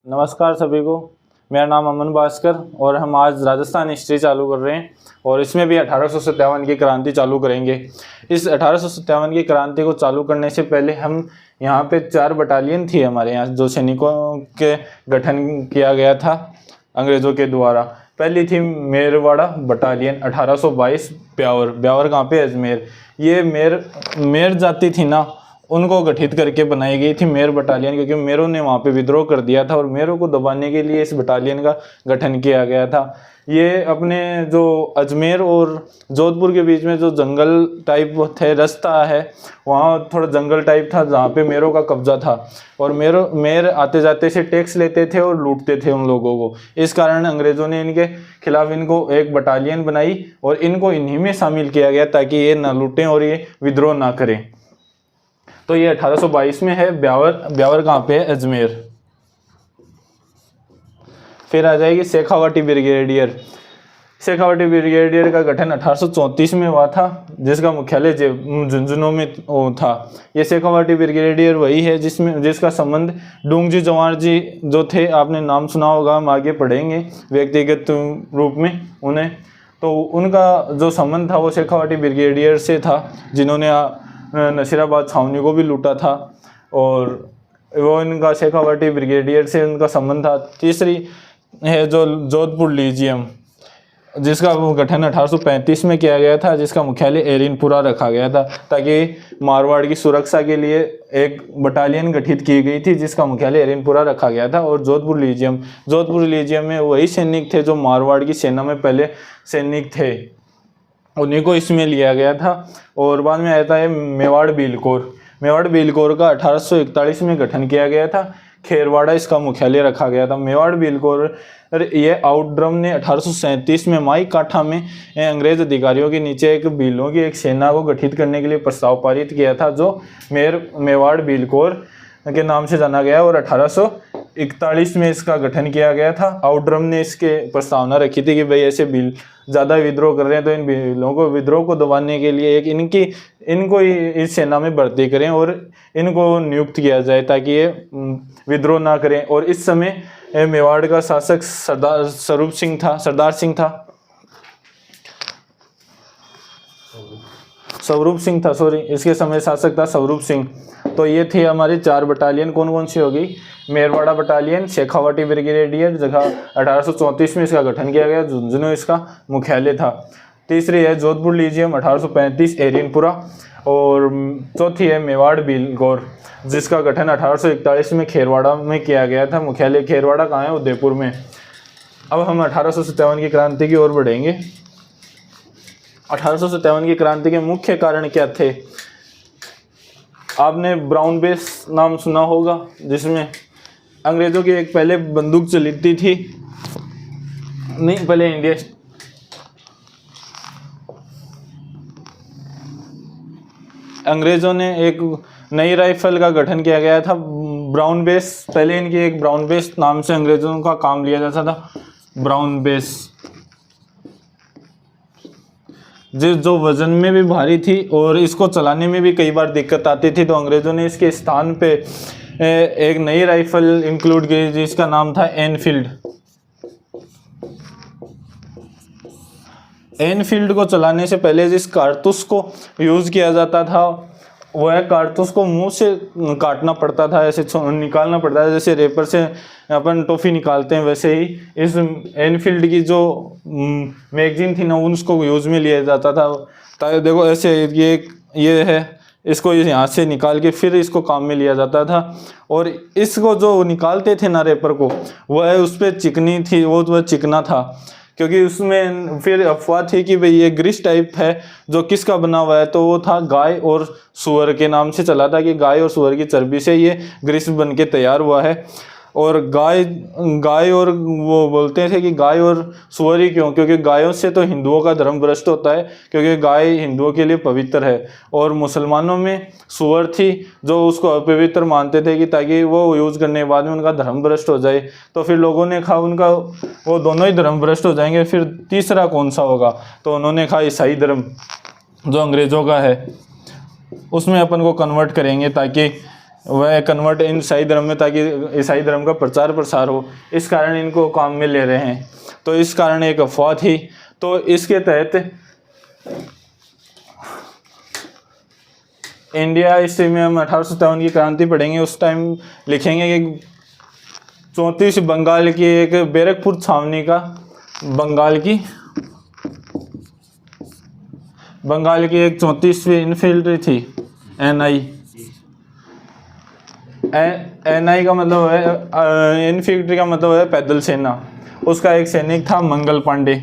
नमस्कार सभी को। मेरा नाम अमन भास्कर और हम आज राजस्थान हिस्ट्री चालू कर रहे हैं और इसमें भी 1857 की क्रांति चालू करेंगे। इस 1857 की क्रांति को चालू करने से पहले हम यहाँ पे 4 बटालियन थी हमारे यहाँ जो सैनिकों के गठन किया गया था अंग्रेज़ों के द्वारा। पहली थी मेरवाड़ा बटालियन 1822 ब्यावर। ब्यावर कहाँ पे? अजमेर। ये मेर जाति थी ना, उनको गठित करके बनाई गई थी मेर बटालियन, क्योंकि मेरों ने वहाँ पे विद्रोह कर दिया था और मेरों को दबाने के लिए इस बटालियन का गठन किया गया था। ये अपने जो अजमेर और जोधपुर के बीच में जो जंगल टाइप थे, रास्ता है, वहाँ थोड़ा जंगल टाइप था जहाँ पे मेरों का कब्जा था और मेर आते जाते से टैक्स लेते थे और लूटते थे उन लोगों को। इस कारण अंग्रेज़ों ने इनके खिलाफ इनको एक बटालियन बनाई और इनको इन्हीं में शामिल किया गया ताकि ये ना लूटें और ये विद्रोह ना करें। तो ये 1822 में है ब्यावर। ब्यावर कहाँ पे है? अजमेर। फिर आ जाएगी शेखावाटी ब्रिगेडियर। शेखावाटी ब्रिगेडियर का गठन 1834 में हुआ था, जिसका मुख्यालय झुंझुनू में था। ये शेखावाटी ब्रिगेडियर वही है जिसका संबंध डूंगजी जवाहर जी जो थे, आपने नाम सुना होगा, हम आगे पढ़ेंगे व्यक्तिगत रूप में उन्हें। तो उनका जो संबंध था वो शेखावाटी ब्रिगेडियर से था, जिन्होंने नसीराबाद छावनी को भी लूटा था और वो इनका शेखावाटी ब्रिगेडियर से उनका संबंध था। तीसरी है जो जोधपुर लीजियम, जिसका गठन 1835 में किया गया था, जिसका मुख्यालय एरिनपुरा रखा गया था ताकि मारवाड़ की सुरक्षा के लिए एक बटालियन गठित की गई थी जिसका मुख्यालय एरिनपुरा रखा गया था। और जोधपुर लीजियम में वही सैनिक थे जो मारवाड़ की सेना में पहले सैनिक थे, उन्हीं को इसमें लिया गया था। और बाद में आता है मेवाड़ बिलकोर। मेवाड़ बिलकोर का 1841 में गठन किया गया था, खेरवाड़ा इसका मुख्यालय रखा गया था। मेवाड़ बिलकोर ये आउटड्रम ने 1837 में माई काठा में अंग्रेज अधिकारियों के नीचे एक भीलों की एक सेना को गठित करने के लिए प्रस्ताव पारित किया था, जो मेवाड़ बिलकोर के नाम से जाना गया और 1841 में इसका गठन किया गया था। आउटड्रम ने इसके प्रस्तावना रखी थी कि भाई ऐसे बिल ज़्यादा विद्रोह कर रहे हैं तो इन बिलों को विद्रोह को दबाने के लिए इनको इस सेना में भर्ती करें और इनको नियुक्त किया जाए ताकि ये विद्रोह ना करें। और इस समय मेवाड़ का शासक सरदार स्वरूप सिंह था, इसके समय शासक था स्वरूप सिंह। तो ये थी हमारी 4 बटालियन। कौन कौन सी होगी? मेरवाड़ा बटालियन, शेखावाटी ब्रिगेडियर, जगह 1834 में इसका गठन किया गया, झुंझुनू इसका मुख्यालय था। तीसरी है जोधपुर लीजियम 1835 एरिनपुरा। और चौथी है मेवाड़ बिलकोर, जिसका गठन 1841 में खेरवाड़ा में किया गया था। मुख्यालय खेरवाड़ा कहाँ है? उदयपुर में। अब हम 1857 की क्रांति की ओर बढ़ेंगे। 1857 की क्रांति के मुख्य कारण क्या थे? आपने ब्राउन बेस नाम सुना होगा, जिसमें अंग्रेज़ों की एक पहले बंदूक चलती थी, नहीं पहले इंडिया अंग्रेज़ों ने एक नई राइफल का गठन किया गया था, ब्राउन बेस। पहले इनकी एक ब्राउन बेस नाम से अंग्रेज़ों का काम लिया जाता था। ब्राउन बेस जो वजन में भी भारी थी और इसको चलाने में भी कई बार दिक्कत आती थी, तो अंग्रेज़ों ने इसके स्थान पे एक नई राइफल इंक्लूड की जिसका नाम था एनफील्ड। एनफील्ड को चलाने से पहले जिस कारतूस को यूज़ किया जाता था वह कारतूस को मुंह से काटना पड़ता था, ऐसे निकालना पड़ता था, जैसे रेपर से अपन टॉफ़ी निकालते हैं, वैसे ही इस एनफील्ड की जो मैगजीन थी ना, उसको यूज़ में लिया जाता था। देखो ऐसे ये है, इसको यहाँ से निकाल के फिर इसको काम में लिया जाता था। और इसको जो निकालते थे ना रेपर को, वह उस पर चिकनी थी, वह चिकना था, क्योंकि उसमें फिर अफवाह थी कि भाई ये ग्रीस टाइप है जो किसका बना हुआ है, तो वो था गाय और सूअर के नाम से चला था कि गाय और सूअर की चर्बी से ये ग्रीस बन के तैयार हुआ है। और गाय और वो बोलते थे कि गाय और सूअर ही क्यों? क्योंकि गायों से तो हिंदुओं का धर्म भ्रष्ट होता है, क्योंकि गाय हिंदुओं के लिए पवित्र है, और मुसलमानों में सूअर थी जो उसको अपवित्र मानते थे कि ताकि वो यूज़ करने के बाद में उनका धर्म भ्रष्ट हो जाए। तो फिर लोगों ने कहा उनका वो दोनों ही धर्म भ्रष्ट हो जाएंगे, फिर तीसरा कौन सा होगा? तो उन्होंने कहा ईसाई धर्म जो अंग्रेज़ों का है उसमें अपन को कन्वर्ट करेंगे ताकि वह कन्वर्ट इन ईसाई धर्म में, ताकि ईसाई धर्म का प्रचार प्रसार हो, इस कारण इनको काम में ले रहे हैं। तो इस कारण एक अफवाह थी। तो इसके तहत इंडिया हिस्ट्री में हम 1857 की क्रांति पढ़ेंगे, उस टाइम लिखेंगे कि 34 बंगाल की एक बैरकपुर छावनी का बंगाल की एक 34वीं इन्फेंट्री थी, एनआई का मतलब है, इन्फेंट्री का मतलब है पैदल सेना। उसका एक सैनिक था मंगल पांडे।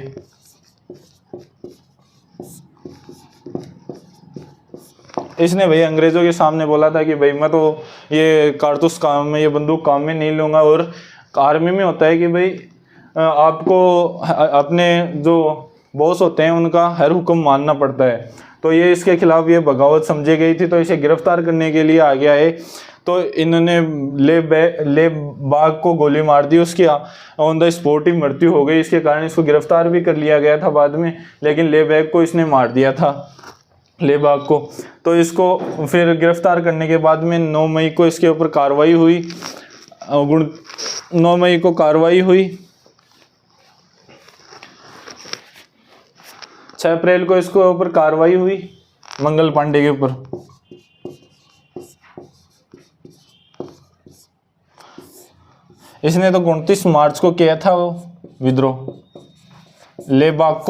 इसने भाई अंग्रेजों के सामने बोला था कि भाई मैं तो ये कारतूस काम में, ये बंदूक काम में नहीं लूँगा। और आर्मी में होता है कि भाई आपको अपने जो बॉस होते हैं उनका हर हुक्म मानना पड़ता है। तो ये इसके खिलाफ ये बगावत समझी गई थी, तो इसे गिरफ्तार करने के लिए आ गया है। तो इन्होंने ले बाग को गोली मार दी, उसकी ऑन द स्पॉट ही मृत्यु हो गई। इसके कारण इसको गिरफ्तार भी कर लिया गया था बाद में, लेकिन ले बैग को इसने मार दिया था, ले बाग को। तो इसको फिर गिरफ्तार करने के बाद में 9 मई को इसके ऊपर कार्रवाई हुई। 9 मई को कार्रवाई हुई। 6 अप्रैल को इसके ऊपर कार्रवाई हुई मंगल पांडे के ऊपर। इसने तो 29 मार्च को किया था वो विद्रोह, ले बाग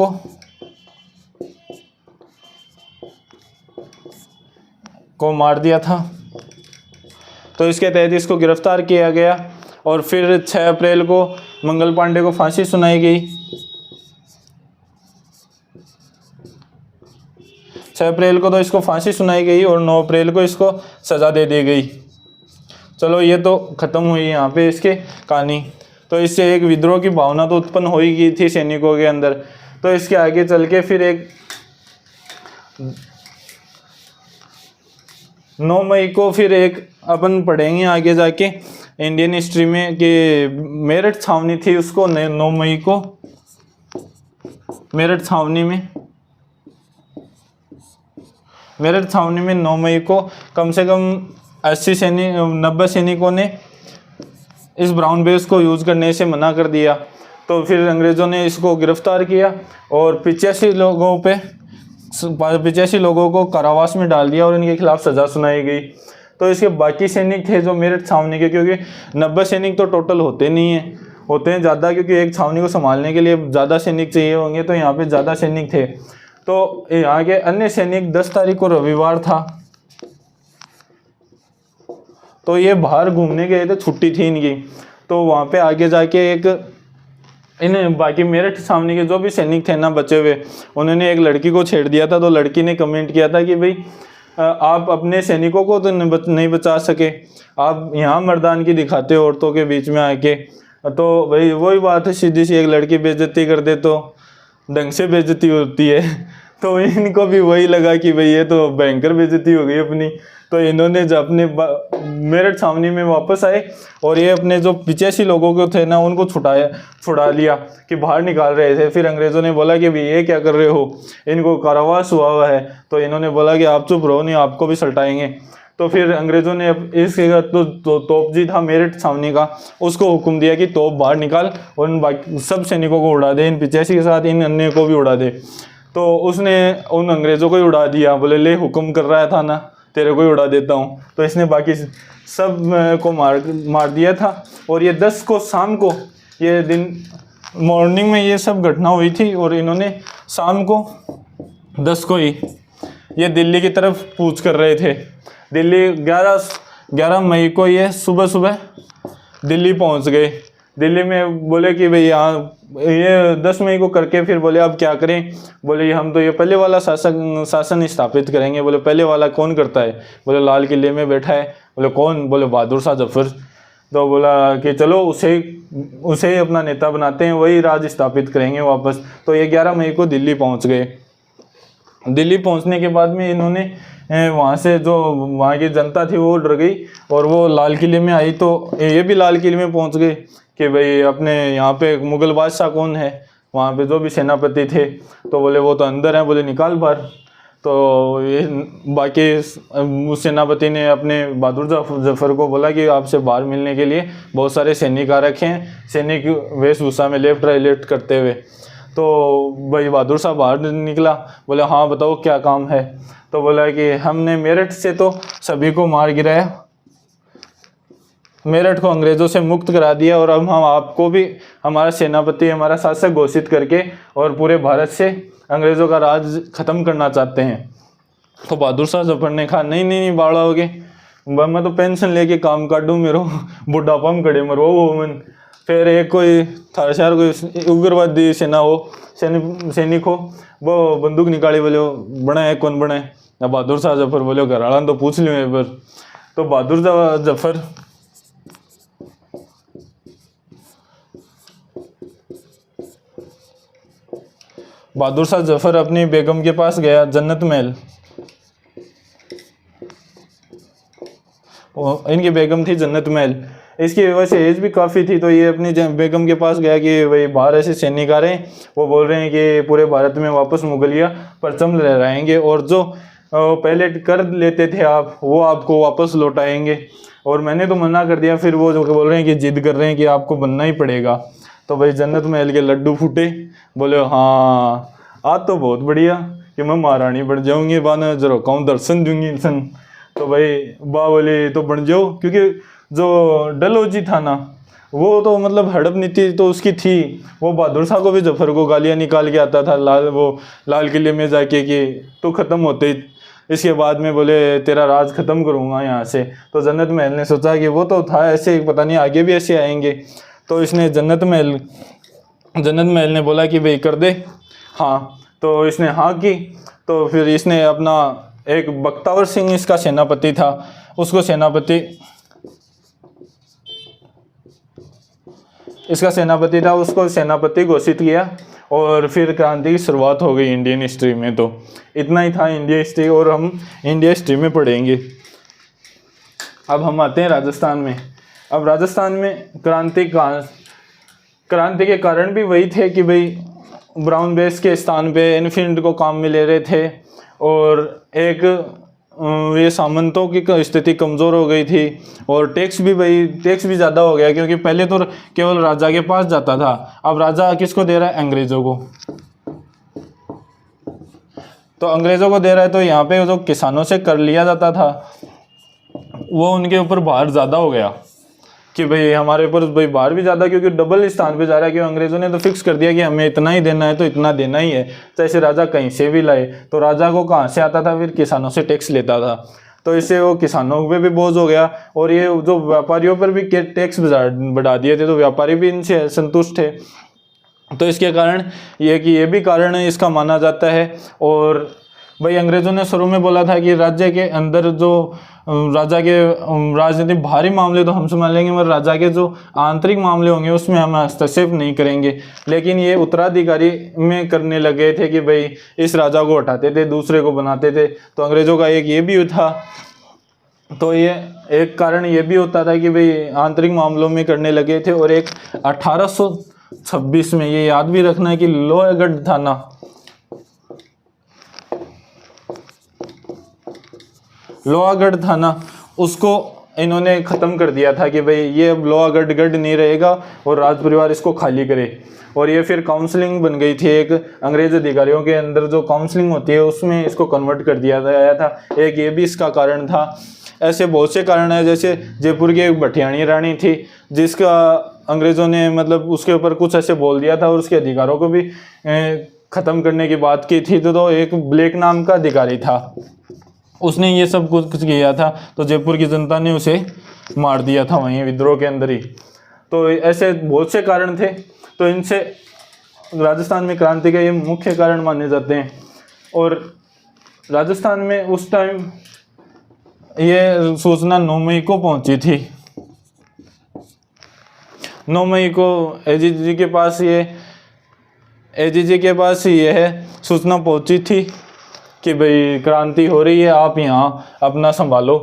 को मार दिया था। तो इसके तहत इसको गिरफ्तार किया गया और फिर 6 अप्रैल को मंगल पांडे को फांसी सुनाई गई। 6 अप्रैल को तो इसको फांसी सुनाई गई और 9 अप्रैल को इसको सज़ा दे दी गई। चलो ये तो ख़त्म हुई यहाँ पे इसके कहानी। तो इससे एक विद्रोह की भावना तो उत्पन्न हो ही गई थी सैनिकों के अंदर। तो इसके आगे चल के फिर एक 9 मई को फिर एक अपन पढ़ेंगे आगे जाके इंडियन हिस्ट्री में कि मेरठ छावनी थी, उसको 9 मई को मेरठ छावनी में 9 मई को कम से कम 90 सैनिकों ने इस ब्राउन बेस को यूज़ करने से मना कर दिया। तो फिर अंग्रेज़ों ने इसको गिरफ्तार किया और 85 लोगों को कारावास में डाल दिया और इनके खिलाफ सज़ा सुनाई गई। तो इसके बाकी सैनिक थे जो मेरठ छावनी के, क्योंकि 90 सैनिक तो टोटल होते नहीं हैं, होते हैं ज़्यादा, क्योंकि एक छावनी को संभालने के लिए ज़्यादा सैनिक चाहिए होंगे। तो यहाँ पे ज़्यादा सैनिक थे। तो यहाँ के अन्य सैनिक 10 तारीख को रविवार था, तो ये बाहर घूमने गए थे, छुट्टी थी इनकी। तो वहाँ पे आगे जाके इन बाकी मेरठ छावनी के जो भी सैनिक थे ना बचे हुए, उन्होंने एक लड़की को छेड़ दिया था। तो लड़की ने कमेंट किया था कि भाई आप अपने सैनिकों को तो नहीं बचा सके, आप यहाँ मर्दानगी दिखाते हो औरतों के बीच में आके। तो भाई वही बात है, सीधी सी एक लड़की बेइज्जती कर दे तो ढंग से बेइज्जती होती है। तो इनको भी वही लगा कि भाई ये तो भयंकर बेइज्जती हो गई अपनी। तो इन्होंने जब अपने मेरठ छावनी में वापस आए और ये अपने जो 85 लोगों को थे ना उनको छुड़ा लिया कि बाहर निकाल रहे थे। फिर अंग्रेज़ों ने बोला कि भाई ये क्या कर रहे हो, इनको कारावास हुआ है। तो इन्होंने बोला कि आप चुप रहो, नहीं आपको भी सल्टाएंगे। तो फिर अंग्रेज़ों ने इसके तो तोपजी था मेरठ छावनी का, उसको हुक्म दिया कि तोप बाहर निकाल और इन बाकी सब सैनिकों को उड़ा दे, इन 85 के साथ इन अन्य को भी उड़ा दे। तो उसने उन अंग्रेज़ों को ही उड़ा दिया, बोले ले हुक्म कर रहा था ना, तेरे को ही उड़ा देता हूँ। तो इसने बाकी सब को मार दिया था। और ये 10 को शाम को, ये दिन मॉर्निंग में ये सब घटना हुई थी और इन्होंने शाम को 10 को ही ये दिल्ली की तरफ कूच कर रहे थे। दिल्ली 11 मई को ये सुबह दिल्ली पहुंच गए। दिल्ली में बोले कि भाई यहाँ ये 10 मई को करके फिर बोले अब क्या करें। बोले हम तो ये पहले वाला शासन स्थापित करेंगे। बोले पहले वाला कौन करता है। बोले लाल किले में बैठा है। बोले कौन। बोले बहादुर शाह जफर। तो बोला कि चलो उसे ही अपना नेता बनाते हैं, वही राज स्थापित करेंगे वापस। तो ये 11 मई को दिल्ली पहुँच गए। दिल्ली पहुंचने के बाद में इन्होंने वहाँ से जो वहाँ की जनता थी वो डर गई और वो लाल किले में आई। तो ये भी लाल किले में पहुँच गए कि भाई अपने यहाँ पे मुग़ल बादशाह कौन है। वहाँ पे जो भी सेनापति थे तो बोले वो तो अंदर हैं, बोले निकाल बाहर। तो ये बाकी उस सेनापति ने अपने बहादुर जफर को बोला कि आपसे बाहर मिलने के लिए बहुत सारे सैनिक आ रखे हैं, सैनिक वेशभूषा में लेफ्ट राइट करते हुए। तो भाई बहादुर साहब बाहर निकला, बोले हाँ बताओ क्या काम है। तो बोला कि हमने मेरठ से तो सभी को मार गिराया, मेरठ को अंग्रेज़ों से मुक्त करा दिया, और अब हम आपको भी हमारा सेनापति, हमारा शासक घोषित करके और पूरे भारत से अंग्रेज़ों का राज ख़त्म करना चाहते हैं। तो बहादुर शाह जफर ने कहा नहीं नहीं नहीं बाड़ा हो गए, मैं तो पेंशन लेके काम काटूँ, मेरे बुढ़ापा में खड़े मरो वो मन। फिर एक कोई था शहर कोई उग्रवादी सेना हो सैनिक हो, वो बंदूक निकाली, बोले बना है कौन बना है। बहादुर शाह जफर बोले घर वाला तो पूछ लियो एक बार। तो बहादुर शाह जफर अपनी बेगम के पास गया जन्नत महल। इनकी बेगम थी जन्नत महल, इसकी वैसे एज भी काफ़ी थी। तो ये अपनी बेगम के पास गया कि भाई बाहर ऐसे सैनिक आ रहे हैं, वो बोल रहे हैं कि पूरे भारत में वापस मुगलिया परचम लहराएंगे, और जो पहले कर लेते थे आप वो आपको वापस लौटाएंगे, और मैंने तो मना कर दिया। फिर वो जो बोल रहे हैं कि जिद कर रहे हैं कि आपको बनना ही पड़ेगा। तो भाई जन्नत महल के लड्डू फूटे, बोले हाँ आज तो बहुत बढ़िया कि मैं महारानी बन जाऊंगी, बाना जरा कहूँ दर्शन दूंगी इंसान। तो भाई बा बोले तो बन जाओ, क्योंकि जो डलहौजी था ना वो तो मतलब हड़प नीति तो उसकी थी। वो बहादुर शाह को भी जफर को गालियाँ निकाल के आता था लाल किले में जाके कि तो ख़त्म होते ही इसके बाद में बोले तेरा राज ख़त्म करूँगा यहाँ से। तो जन्नत महल ने सोचा कि वो तो था ऐसे, पता नहीं आगे भी ऐसे आएंगे। तो इसने जन्नत महल ने बोला कि भाई कर दे हाँ। तो इसने हाँ की। तो फिर इसने अपना एक बख्तावर सिंह इसका सेनापति था, उसको सेनापति घोषित किया, और फिर क्रांति की शुरुआत हो गई इंडियन हिस्ट्री में। तो इतना ही था इंडिया हिस्ट्री, और हम इंडिया हिस्ट्री में पढ़ेंगे। अब हम आते हैं राजस्थान में। अब राजस्थान में क्रांति के कारण भी वही थे कि भाई ब्राउन बेस के स्थान पे इन्फिल्ड को काम में ले रहे थे, और एक ये सामंतों की स्थिति कमज़ोर हो गई थी, और टैक्स भी ज़्यादा हो गया, क्योंकि पहले तो केवल राजा के पास जाता था, अब राजा किसको दे रहा है, अंग्रेज़ों को। तो अंग्रेज़ों को दे रहा है, तो यहाँ पे जो किसानों से कर लिया जाता था वो उनके ऊपर भार ज़्यादा हो गया कि भाई हमारे ऊपर भाई भार भी ज़्यादा, क्योंकि डबल स्थान पे जा रहा है। क्योंकि अंग्रेज़ों ने तो फिक्स कर दिया कि हमें इतना ही देना है तो इतना देना ही है, चाहे से राजा कहीं से भी लाए। तो राजा को कहाँ से आता था, फिर किसानों से टैक्स लेता था। तो इससे वो किसानों पे भी बोझ हो गया, और ये जो व्यापारियों पर भी टैक्स बढ़ा दिए थे, तो व्यापारी भी इनसे संतुष्ट थे। तो इसके कारण ये भी कारण इसका माना जाता है। और भाई अंग्रेज़ों ने शुरू में बोला था कि राज्य के अंदर जो राजा के राजनीतिक बाहरी मामले तो हम संभाल लेंगे, मगर राजा के जो आंतरिक मामले होंगे उसमें हम हस्तक्षेप नहीं करेंगे। लेकिन ये उत्तराधिकारी में करने लगे थे कि भाई इस राजा को हटाते थे, दूसरे को बनाते थे। तो अंग्रेज़ों का एक ये भी था। तो ये एक कारण ये भी होता था कि भाई आंतरिक मामलों में करने लगे थे। और एक 1826 में ये याद भी रखना है कि लोहगढ़ थाना उसको इन्होंने ख़त्म कर दिया था कि भाई ये अब लोहागढ़ गढ़ नहीं रहेगा, और राज परिवार इसको खाली करे। और ये फिर काउंसलिंग बन गई थी, एक अंग्रेज़ अधिकारियों के अंदर जो काउंसलिंग होती है उसमें इसको कन्वर्ट कर दिया गया था। एक ये भी इसका कारण था। ऐसे बहुत से कारण हैं, जैसे जयपुर की एक भटियाणी रानी थी जिसका अंग्रेज़ों ने मतलब उसके ऊपर कुछ ऐसे बोल दिया था, और उसके अधिकारों को भी ख़त्म करने की बात की थी। तो एक ब्लैक नाम का अधिकारी था, उसने ये सब कुछ किया था। तो जयपुर की जनता ने उसे मार दिया था वहीं विद्रोह के अंदर ही। तो ऐसे बहुत से कारण थे। तो इनसे राजस्थान में क्रांति के ये मुख्य कारण माने जाते हैं। और राजस्थान में उस टाइम ये सूचना 9 मई को पहुंची थी। 9 मई को एजीजी के पास ये है सूचना पहुंची थी कि भाई क्रांति हो रही है, आप यहाँ अपना संभालो।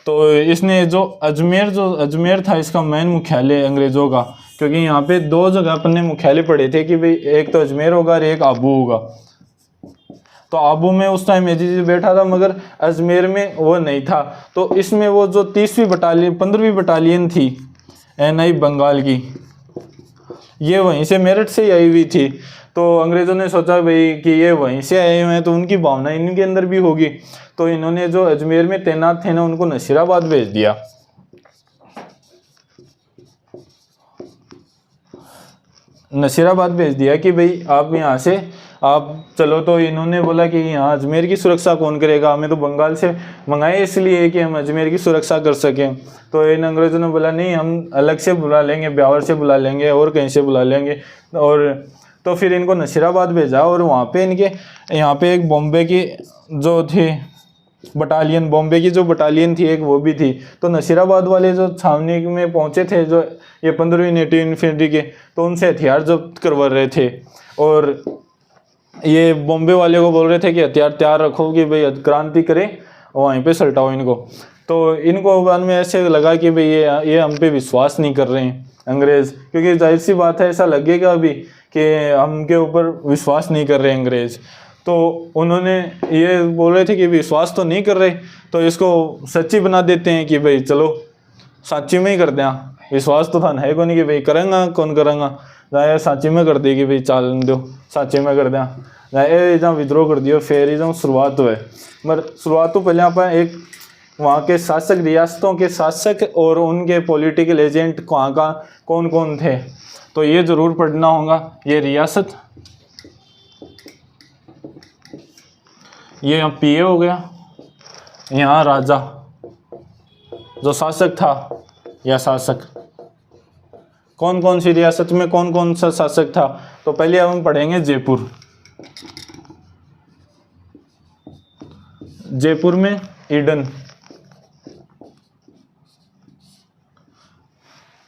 तो इसने जो अजमेर था इसका मेन मुख्यालय अंग्रेज़ों का, क्योंकि यहाँ पे 2 जगह अपने मुख्यालय पड़े थे कि भाई एक तो अजमेर होगा और एक आबू होगा। तो आबू में उस टाइम एजीजी बैठा था, मगर अजमेर में वो नहीं था। तो इसमें वो जो 30वीं बटालियन 15वीं बटालियन थी NI बंगाल की, ये वहीं से मेरठ से ही आई हुई थी। तो अंग्रेज़ों ने सोचा भाई कि ये वहीं से आए हुए हैं तो उनकी भावना इनके अंदर भी होगी। तो इन्होंने जो अजमेर में तैनात थे ना, उनको नसीराबाद भेज दिया। नसीराबाद भेज दिया कि भाई आप यहाँ से आप चलो। तो इन्होंने बोला कि यहाँ अजमेर की सुरक्षा कौन करेगा, हमें तो बंगाल से मंगाए इसलिए कि हम अजमेर की सुरक्षा कर सकें। तो इन अंग्रेज़ों ने बोला नहीं, हम अलग से बुला लेंगे, ब्यावर से बुला लेंगे और कहीं से बुला लेंगे। और तो फिर इनको नसीराबाद भेजा और वहाँ पे इनके यहाँ पे एक बॉम्बे की जो थी बटालियन, बॉम्बे की जो बटालियन थी एक, वो भी थी। तो नसीराबाद वाले जो छावनी में पहुँचे थे, जो ये 15वीं नेटिव इन्फेंट्री के, तो उनसे हथियार जब्त करवा रहे थे। और ये बॉम्बे वाले को बोल रहे थे कि हथियार तैयार रखो कि भाई क्रांति करें और वहीं पे सल्टाओ इनको। तो इनको बाद में ऐसे लगा कि भाई ये हम पे विश्वास नहीं कर रहे हैं अंग्रेज़, क्योंकि जाहिर सी बात है ऐसा लगेगा अभी कि हम के ऊपर विश्वास नहीं कर रहे अंग्रेज़। तो उन्होंने ये बोल रहे थे कि विश्वास तो नहीं कर रहे, तो इसको सच्ची बना देते हैं कि भाई चलो सच्ची में ही कर दें, विश्वास तो था है को नहीं कि भाई करेंगा कौन करेंगा, जाए सांची में कर देगी भाई चाल दो, सांची में कर दें जाए जहाँ विद्रोह कर दियो। फिर ही जहाँ शुरुआत हुए, मगर शुरुआत तो पहले आप एक वहाँ के शासक, रियासतों के शासक और उनके पॉलिटिकल एजेंट वहाँ का कौन कौन थे, तो ये ज़रूर पढ़ना होगा। ये रियासत, ये यहाँ PA हो गया, यहाँ राजा जो शासक था या शासक, कौन कौन सी रियासत में कौन कौन सा शासक था। तो पहले अब हम पढ़ेंगे जयपुर। जयपुर में ईडन,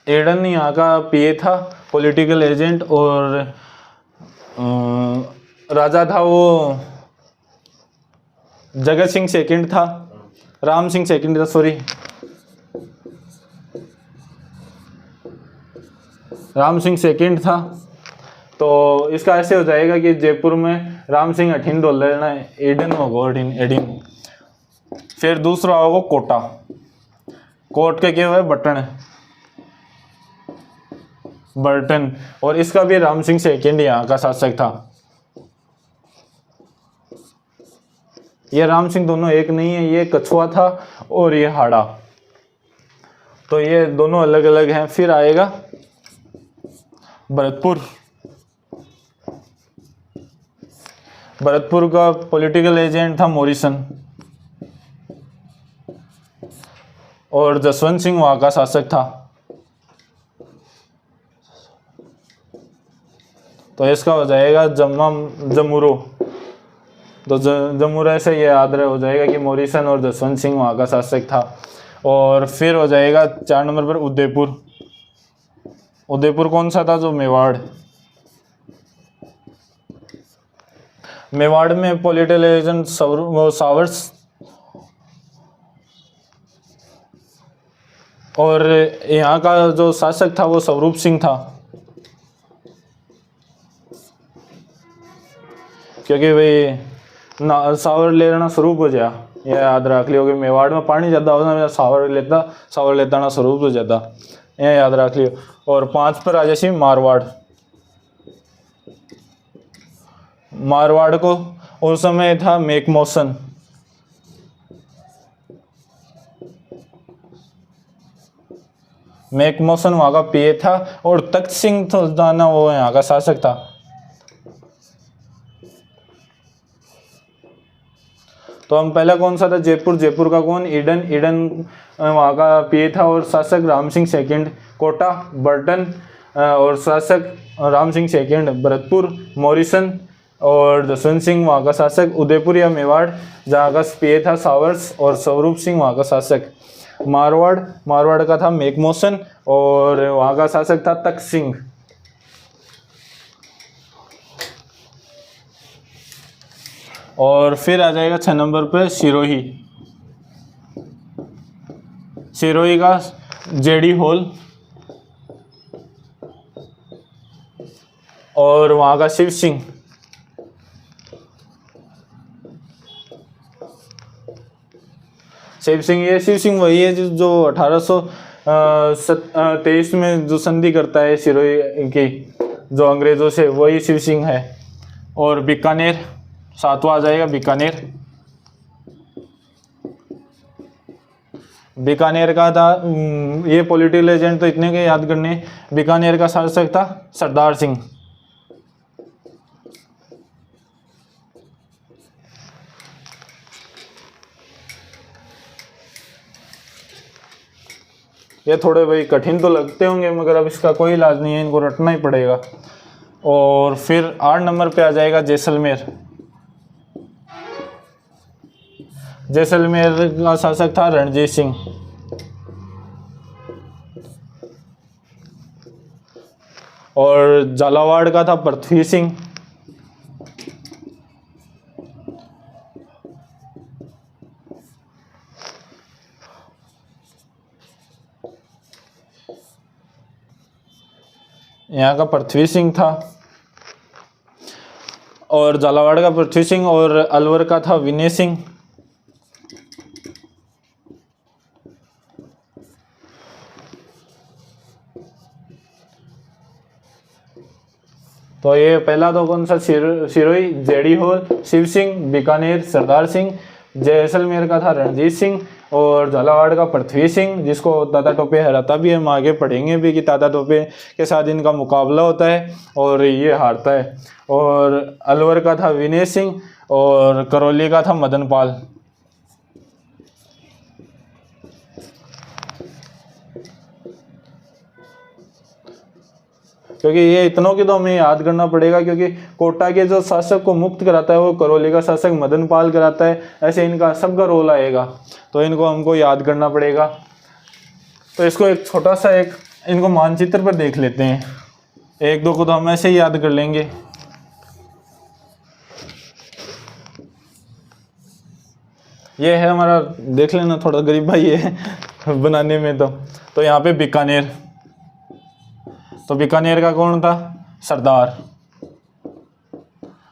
ईडन यहाँ का PA था, पॉलिटिकल एजेंट, और राजा था वो जगत सिंह सेकंड था, राम सिंह सेकंड था, सॉरी राम सिंह सेकंड था। तो इसका ऐसे हो जाएगा कि जयपुर में राम सिंह अठीन डॉलर ना, एडन होगा, एडिन। फिर दूसरा होगा कोटा, कोट के क्या हुआ बटन, बर्टन, और इसका भी राम सिंह सेकंड यहाँ का शासक था। ये राम सिंह दोनों एक नहीं है, ये कछुआ था और ये हाड़ा, तो ये दोनों अलग अलग हैं। फिर आएगा भरतपुर, भरतपुर का पॉलिटिकल एजेंट था मॉरिसन, और जसवंत सिंह वहाँ का शासक था। तो इसका हो जाएगा जमुरो, तो जमुरा से ये याद रहे हो जाएगा कि मॉरिसन और जसवंत सिंह वहाँ का शासक था। और फिर हो जाएगा 4 नंबर पर उदयपुर। उदयपुर कौन सा था, जो मेवाड़, मेवाड़ में पॉलिटिकल एजेंट सावर्स, और यहाँ का जो शासक था वो स्वरूप सिंह था, क्योंकि भाई सावर ले लेना स्वरूप हो जाए, ये याद रख लियो कि मेवाड़ में पानी ज़्यादा होता है, सावर लेता ना स्वरूप हो जाता, ये याद रख लियो। और 5 पर आ जैसे मारवाड़, मारवाड़ को उस समय था मैकमोसन, मैकमोसन वहाँ का PA था, और तख्त सिंह तो जाना वो यहाँ का शासक था। तो हम पहला कौन सा था, जयपुर, जयपुर का कौन, ईडन, ईडन वहाँ का PA था और शासक राम सिंह सेकंड। कोटा बर्टन और शासक राम सिंह सेकंड। भरतपुर मॉरिसन और जसवंत सिंह वहाँ का शासक। उदयपुर या मेवाड़ जहाँ का PA था सावर्स और स्वरूप सिंह वहाँ का शासक। मारवाड़, मारवाड़ का था मैकमोसन और वहाँ का शासक था तख्त सिंह। और फिर आ जाएगा 6 नंबर पे सिरोही, सिरोही का JD हॉल और वहाँ का शिव सिंह। शिव सिंह, ये शिव सिंह वही है जो 1823 में जो संधि करता है सिरोही की जो अंग्रेजों से, वही शिव सिंह है। और बीकानेर 7वां आ जाएगा बीकानेर। बीकानेर का था ये पॉलिटिकल एजेंट तो इतने के याद करने। बीकानेर का शासक था सरदार सिंह। ये थोड़े भाई कठिन तो लगते होंगे मगर अब इसका कोई इलाज नहीं है, इनको रटना ही पड़ेगा। और फिर 8 नंबर पे आ जाएगा जैसलमेर। जैसलमेर का शासक था रणजीत सिंह। और झालावाड़ का था पृथ्वी सिंह। यहाँ का पृथ्वी सिंह था और झालावाड़ का पृथ्वी सिंह। और अलवर का था विनय सिंह। तो ये पहला तो कौन सा सिरोही जेडी होल, शिव सिंह, बीकानेर सरदार सिंह, जैसलमेर का था रणजीत सिंह और झालावाड़ का पृथ्वी सिंह, जिसको ताता टोपे हराता भी है। हम आगे पढ़ेंगे भी कि ताता टोपे के साथ इनका मुकाबला होता है और ये हारता है। और अलवर का था विनय सिंह और करौली का था मदन पाल। क्योंकि ये इतनों की तो हमें याद करना पड़ेगा, क्योंकि कोटा के जो शासक को मुक्त कराता है वो करौली का शासक मदन पाल कराता है। ऐसे इनका सबका रोल आएगा तो इनको हमको याद करना पड़ेगा। तो इसको एक छोटा सा इनको मानचित्र पर देख लेते हैं। 1-2 को तो हम ऐसे ही याद कर लेंगे। ये है हमारा, देख लेना, थोड़ा गरीब भाई है बनाने में। तो यहाँ पे बीकानेर, तो बीकानेर का कौन था? सरदार।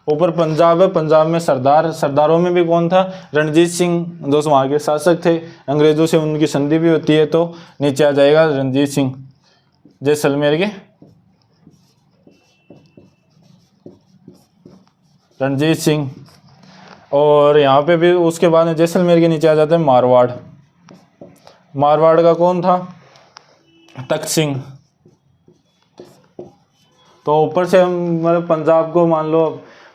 ऊपर पंजाब है, पंजाब में सरदार। सरदारों में भी कौन था? रणजीत सिंह, जो वहाँ के शासक थे। अंग्रेजों से उनकी संधि भी होती है तो नीचे आ जाएगा रणजीत सिंह। जैसलमेर के रणजीत सिंह। और यहाँ पे भी उसके बाद में जैसलमेर के नीचे आ जाते हैं मारवाड़। मारवाड़ का कौन था? तख्त सिंह। तो ऊपर से हम मतलब पंजाब को मान लो,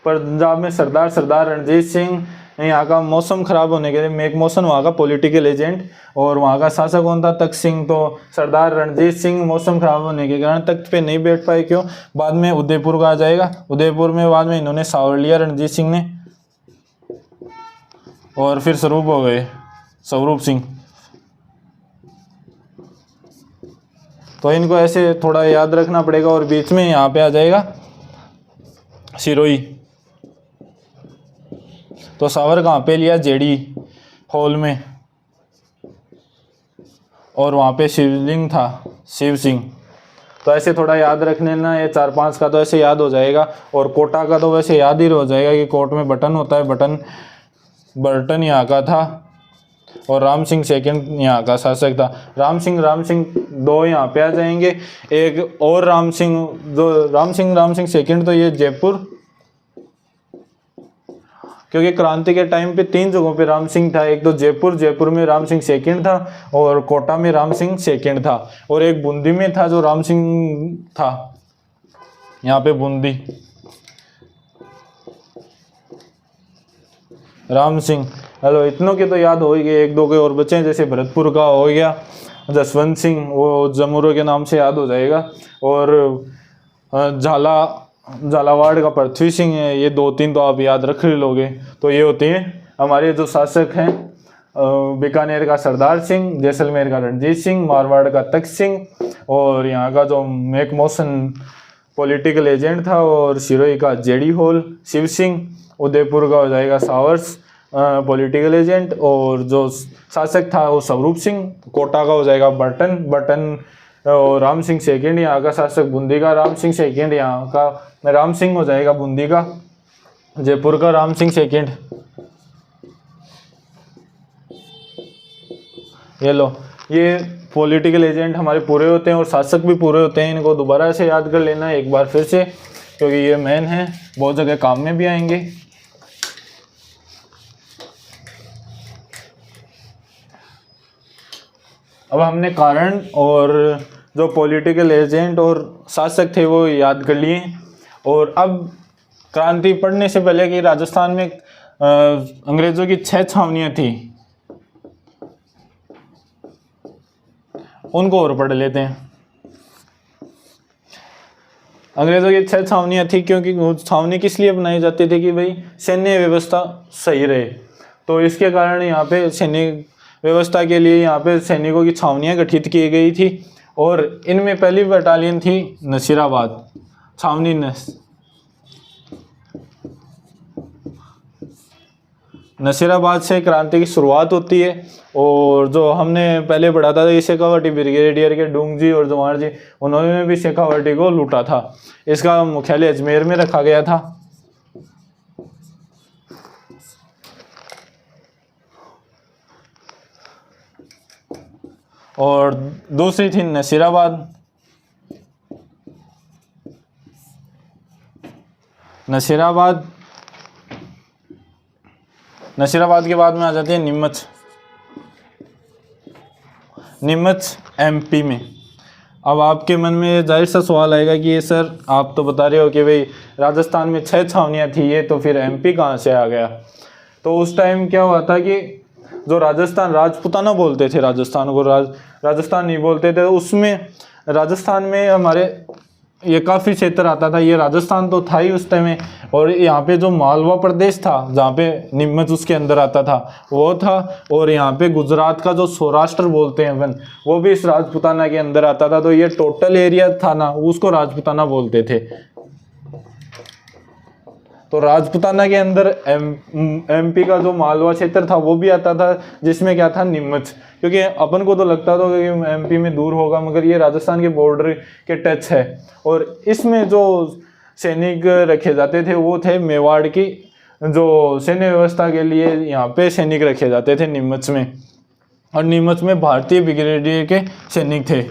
पंजाब में सरदार रणजीत सिंह। यहाँ का मौसम खराब होने के लिए मेक मौसम वहाँ का पॉलिटिकल एजेंट, और वहाँ का शासक कौन था? तख्त सिंह। तो सरदार रणजीत सिंह मौसम खराब होने के कारण तख्त पे नहीं बैठ पाए। क्यों? बाद में उदयपुर का आ जाएगा। उदयपुर में बाद में इन्होंने सावर लिया रणजीत सिंह ने, और फिर स्वरूप हो गए स्वरूप सिंह। तो इनको ऐसे थोड़ा याद रखना पड़ेगा। और बीच में यहाँ पे आ जाएगा सिरोही। तो सावर कहाँ पे लिया? जेडी होल में। और वहाँ पे शिवलिंग था, शिव सिंह। तो ऐसे थोड़ा याद रख लेना। ये 4-5 का तो ऐसे याद हो जाएगा। और कोटा का तो वैसे याद ही हो जाएगा कि कोर्ट में बटन होता है। बर्टन यहाँ का था। और राम सिंह सेकंड यहाँ का शासक था। राम सिंह 2 यहाँ पे आ जाएंगे। एक और राम सिंह सेकंड, तो ये जयपुर, क्योंकि क्रांति के टाइम पे 3 जगहों पे राम सिंह था। एक तो जयपुर में राम सिंह सेकंड था, और कोटा में राम सिंह सेकंड था, और एक बूंदी में था जो राम सिंह था। यहाँ पे बूंदी राम सिंह। हेलो, इतनों के तो याद हो गए। 1-2 के और बचे, जैसे भरतपुर का हो गया जसवंत सिंह, वो जमुरो के नाम से याद हो जाएगा। और झालावाड़ का पृथ्वी सिंह है। ये 2-3 तो आप याद रख लोगे। तो ये होते हैं हमारे जो शासक हैं। बीकानेर का सरदार सिंह, जैसलमेर का रणजीत सिंह, मारवाड़ का तख्त सिंह, और यहाँ का जो मेक मौसन पॉलिटिकल एजेंट था, और सिरोही का जेडी होल शिव सिंह, उदयपुर का हो जाएगा सावर्स पॉलिटिकल एजेंट, और जो शासक था वो स्वरूप सिंह। कोटा का हो जाएगा बटन और राम सिंह सेकंड यहाँ का शासक। बूंदी का राम सिंह सेकंड यहाँ का राम सिंह हो जाएगा बूंदी का। जयपुर का राम सिंह सेकंड। ये लो, ये पॉलिटिकल एजेंट हमारे पूरे होते हैं और शासक भी पूरे होते हैं। इनको दोबारा से याद कर लेना एक बार फिर से, क्योंकि ये मेन है, बहुत जगह काम में भी आएंगे। अब हमने कारण और जो पॉलिटिकल एजेंट और शासक थे वो याद कर लिए। और अब क्रांति पढ़ने से पहले कि राजस्थान में अंग्रेजों की 6 छावनियाँ थी, उनको और पढ़ लेते हैं। अंग्रेजों की 6 छावनियाँ थी, क्योंकि वो छावनी किस लिए बनाई जाती थी कि भाई सैन्य व्यवस्था सही रहे। तो इसके कारण यहाँ पे सैन्य व्यवस्था के लिए यहाँ पे सैनिकों की छावनियाँ गठित की गई थी। और इनमें पहली बटालियन थी नसीराबाद छावनी। नसीराबाद से क्रांति की शुरुआत होती है। और जो हमने पहले पढ़ा था कि शेखावटी ब्रिगेडियर के डूंग जी और जवाहर जी, उन्होंने भी शेखावटी को लूटा था। इसका मुख्यालय अजमेर में रखा गया था। और दूसरी थी नसीराबाद। नसीराबाद के बाद में आ जाती है नीमच एमपी में। अब आपके मन में जाहिर सा सवाल आएगा कि ये सर आप तो बता रहे हो कि भाई राजस्थान में 6 छावनियाँ थी, ये तो फिर एमपी कहाँ से आ गया। तो उस टाइम क्या हुआ था कि जो राजस्थान राजपूताना बोलते थे, राजस्थान को राजस्थान नहीं बोलते थे, उसमें राजस्थान में हमारे ये काफ़ी क्षेत्र आता था। ये राजस्थान तो था ही उस टाइम में, और यहाँ पे जो मालवा प्रदेश था जहाँ पे नीमच उसके अंदर आता था वो था। और यहाँ पे गुजरात का जो सौराष्ट्र बोलते हैं अपन, वो भी इस राजपूताना के अंदर आता था। तो ये टोटल एरिया था ना, उसको राजपूताना बोलते थे। तो राजपूताना के अंदर एमपी का जो मालवा क्षेत्र था वो भी आता था, जिसमें क्या था नीमच। क्योंकि अपन को तो लगता था कि एमपी में दूर होगा, मगर ये राजस्थान के बॉर्डर के टच है। और इसमें जो सैनिक रखे जाते थे वो थे मेवाड़ की जो सैन्य व्यवस्था के लिए यहाँ पे सैनिक रखे जाते थे नीमच में। और नीमच में भारतीय ब्रिगेडियर के सैनिक थे।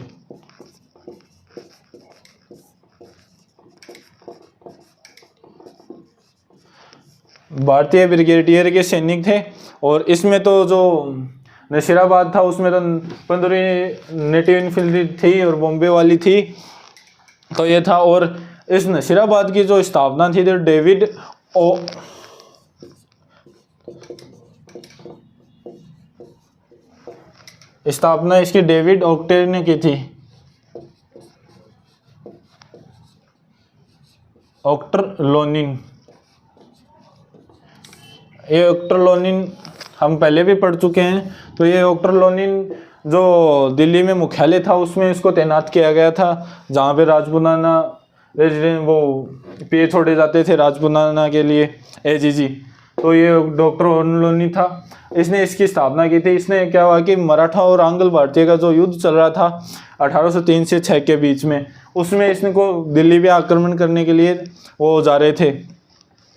भारतीय ब्रिगेडियर के सैनिक थे। और इसमें तो जो नसीराबाद था उसमें तो 15 नेटिव इन्फेंट्री थी और बॉम्बे वाली थी, तो ये था। और इस नसीराबाद की जो स्थापना थी तो स्थापना इसकी डेविड ओक्टेर ने की थी। ओक्टर लोनिन, ये ओक्टर लोनिन हम पहले भी पढ़ चुके हैं। तो ये ओक्टर लोनिन जो दिल्ली में मुख्यालय था उसमें इसको तैनात किया गया था, जहाँ पे राजपूताना रेजिडेंट वो पे छोड़े जाते थे राजपूताना के लिए एजीजी। तो ये डॉक्टर लोनी था, इसने इसकी स्थापना की थी। इसने क्या हुआ कि मराठा और आंग्ल भारतीय का जो युद्ध चल रहा था 1803 से 6 के बीच में, उसमें इसने को दिल्ली पे आक्रमण करने के लिए वो जा रहे थे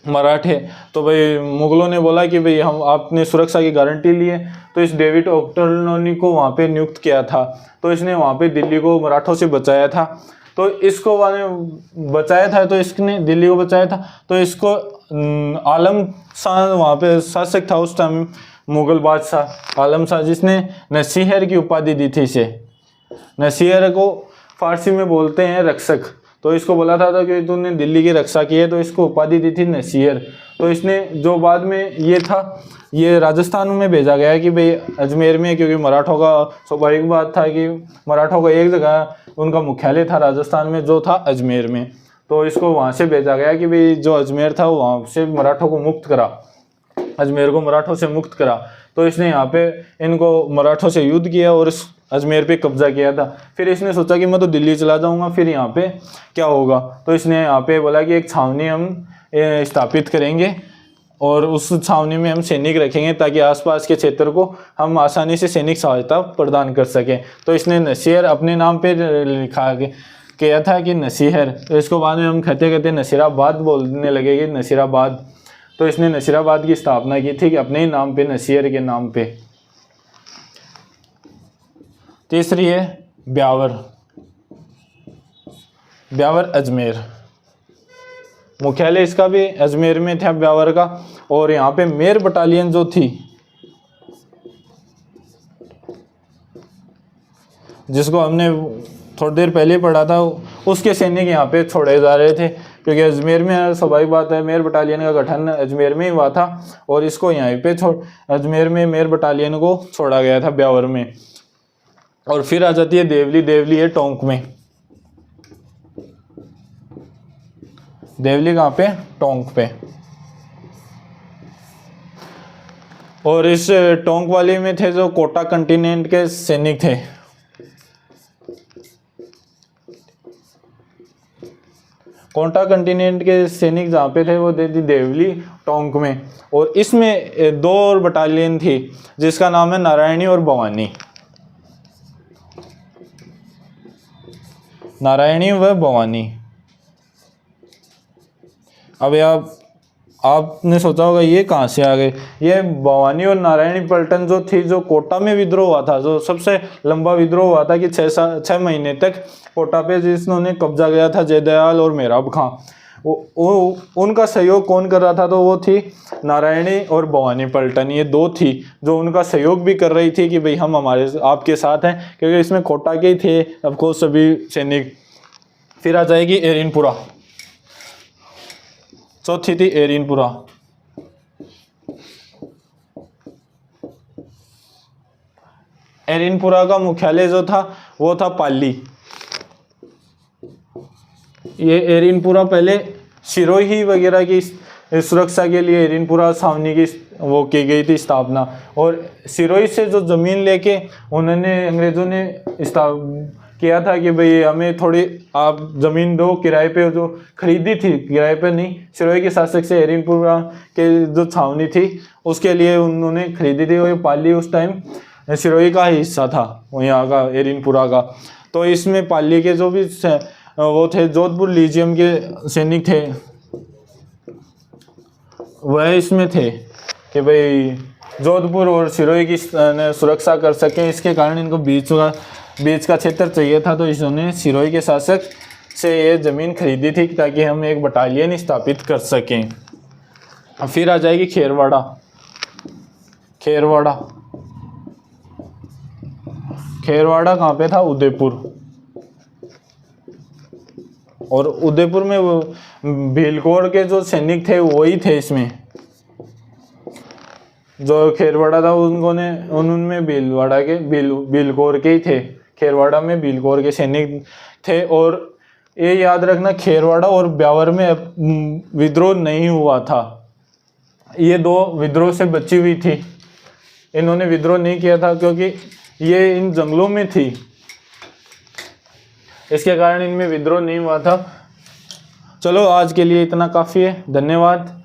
मराठे। तो भाई मुगलों ने बोला कि भाई हम आपने सुरक्षा की गारंटी लिए, तो इस डेविड ओक्टरलोनी को वहाँ पे नियुक्त किया था। तो इसने वहाँ पे दिल्ली को मराठों से बचाया था। तो इसको बचाया था, तो इसने दिल्ली को बचाया था। तो इसको आलम शाह वहाँ पे शासक था उस टाइम, मुगल बादशाह आलम शाह, जिसने नसीहर की उपाधि दी थी इसे। नसीहर को फारसी में बोलते हैं रक्षक। तो इसको बोला था कि तूने दिल्ली की रक्षा की है, तो इसको उपाधि दी थी नसीहर। तो इसने जो बाद में ये था, ये राजस्थान में भेजा गया कि भाई अजमेर में, क्योंकि मराठों का स्वाभाविक बात था कि मराठों का एक जगह उनका मुख्यालय था राजस्थान में जो था अजमेर में। तो इसको वहाँ से भेजा गया कि भाई जो अजमेर था वहाँ से मराठों को मुक्त करा, अजमेर को मराठों से मुक्त करा। तो इसने यहाँ पे इनको मराठों से युद्ध किया और इस अजमेर पे कब्जा किया था। फिर इसने सोचा कि मैं तो दिल्ली चला जाऊंगा, फिर यहाँ पे क्या होगा। तो इसने यहाँ पे बोला कि एक छावनी हम स्थापित करेंगे और उस छावनी में हम सैनिक रखेंगे ताकि आसपास के क्षेत्र को हम आसानी से सैनिक सहायता प्रदान कर सकें। तो इसने नसीहर अपने नाम पे लिखा किया था कि नसीहर। तो इसको बाद में हम कहते कहते नसीराबाद बोलने लगे कि नसीराबाद। तो इसने नसीराबाद की स्थापना की थी कि अपने ही नाम पे, नसीहर के नाम पे। तीसरी है ब्यावर, ब्यावर अजमेर, मुख्यालय इसका भी अजमेर में था ब्यावर का। और यहाँ पे मेर बटालियन जो थी, जिसको हमने थोड़ी देर पहले पढ़ा था, उसके सैनिक यहाँ पे छोड़े जा रहे थे, क्योंकि अजमेर में स्वाभाविक बात है मेर बटालियन का गठन अजमेर में ही हुआ था और इसको यहाँ पे अजमेर में मेर बटालियन को छोड़ा गया था ब्यावर में। और फिर आ जाती है देवली, देवली है टोंक में, देवली कहाँ पे, टोंक पे। और इस टोंक वाले में थे जो कोटा कंटिनेंट के सैनिक थे, कोटा कंटिनेंट के सैनिक जहाँ पे थे वो थे देवली टोंक में। और इसमें 2 और बटालियन थी जिसका नाम है नारायणी और भवानी, नारायणी व भवानी। अब आपने सोचा होगा ये कहाँ से आ गए, ये भवानी और नारायणी पलटन जो थी, जो कोटा में विद्रोह हुआ था, जो सबसे लंबा विद्रोह हुआ था कि 6 महीने तक कोटा पे जिसने कब्जा गया था जयदयाल और मेहराब खां, उनका सहयोग कौन कर रहा था, तो वो थी नारायणी और भवानी पलटन। ये 2 थी जो उनका सहयोग भी कर रही थी कि भाई हम आपके साथ हैं, क्योंकि इसमें कोटा के ही थे ऑफकोर्स सभी सैनिक। फिर आ जाएगी एरिनपुरा, चौथी थी एरिनपुरा। एरिनपुरा का मुख्यालय जो था वो था पाली। ये एरिनपुरा पहले सिरोही वगैरह की सुरक्षा के लिए एरिनपुरा छावनी की वो की गई थी स्थापना। और सिरोही से जो जमीन लेके उन्होंने अंग्रेजों ने किया था कि भाई हमें थोड़ी आप ज़मीन दो किराए पे, जो खरीदी थी किराए पे नहीं, सिरोही के शासक से एरिनपुरा के जो छावनी थी उसके लिए उन्होंने खरीदी थी। और पाली उस टाइम सिरोही का हिस्सा था यहाँ का एरिनपुरा का। तो इसमें पाली के जो भी वो थे जोधपुर लीजियम के सैनिक थे वह इसमें थे कि भाई जोधपुर और सिरोही की सुरक्षा कर सकें, इसके कारण इनको बीच का क्षेत्र चाहिए था। तो इन्होंने सिरोही के शासक से ये ज़मीन खरीदी थी ताकि हम एक बटालियन स्थापित कर सकें। फिर आ जाएगी खेरवाड़ा, खेरवाड़ा, खेरवाड़ा कहाँ पे था, उदयपुर। और उदयपुर में वो भीलकोर के जो सैनिक थे वही थे इसमें, जो खेरवाड़ा था उनमें भीलकोर के ही थे, खेरवाड़ा में भीलकोर के सैनिक थे। और ये याद रखना खेरवाड़ा और ब्यावर में विद्रोह नहीं हुआ था, ये 2 विद्रोह से बची हुई थी। इन्होंने विद्रोह नहीं किया था क्योंकि ये इन जंगलों में थी, इसके कारण इनमें विद्रोह नहीं हुआ था। चलो आज के लिए इतना काफ़ी है, धन्यवाद।